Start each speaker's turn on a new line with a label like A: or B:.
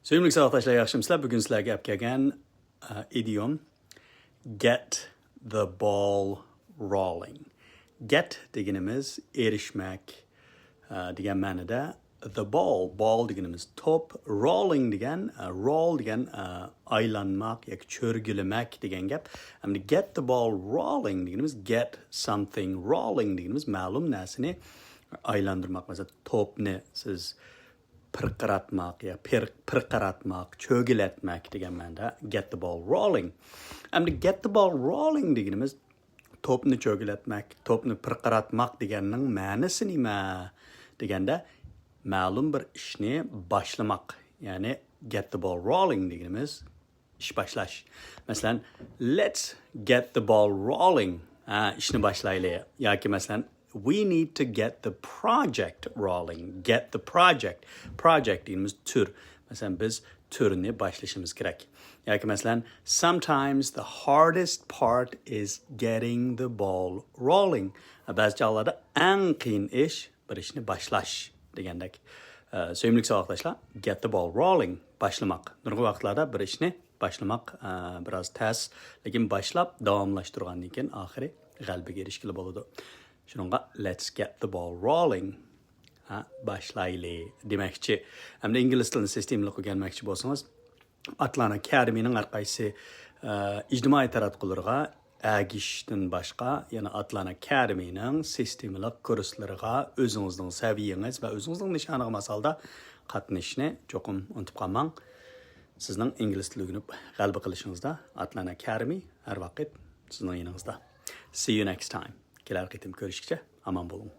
A: Sevimli savaşdaşlar, yaxshimisilar? Bugun sizlarga olib kelgan idiom get the ball rolling. Get deganimiz erishmak degan ma'noda, the ball deganimiz to'p, rolling degan roll degan aylanmak yoki cho'rgilamak degan gap. Hamda get the ball rolling deganimiz get something rolling deganimiz ma'lum narsani aylantirmak. Masalan, to'pni siz pirqiratmak ya pirqiratmak, cho'gilatmak degan ma'noda get the ball rolling. Hamda get the ball rolling deganimiz to'pni cho'gilatmak, to'pni pirqiratmak deganning ma'nosi nima deganda ma'lum bir ishni boshlamak. Ya'ni get the ball rolling deganimiz ish boshlash. Masalan, let's get the ball rolling. Ishni boshlaylik. Yoki masalan, we need to get the project rolling. Get the project. Project deganimiz tur. Masalan, biz turni boshlashimiz kerak. Yoki masalan, sometimes the hardest part is getting the ball rolling. Ba'zi chog'larda eng qiyin ish bir ishni boshlash degandek. Sevimli savoqdoshlar, get the ball rolling, boshlamak. Nurg'un vaqtlarda bir ishni boshlamak biroz tez, lekin boshlab davomlashtirgandan keyin oxiri g'alabaga erishgili bo'ladi. Shuningga let's get the ball rolling. Boshlaylik demakchi. Hamda ingliz tilini sistemli o'rganmoqchi bo'lsangiz, Atlan Academy'ning har qaysi ijtimoiy taratqularga agishdan boshqa, yana Atlan Academy'ning sistemli kurslariga o'zingizning saviyangiz va o'zingizning nishoniga masalda qatnashishni cho'qim unutib qolmang. Sizning ingliz tilini o'rganib g'alaba qilishingizda Atlan Academy har vaqt sizning yoningizda. See you next time. Kelar qitim ko'rishguncha omon bo'ling.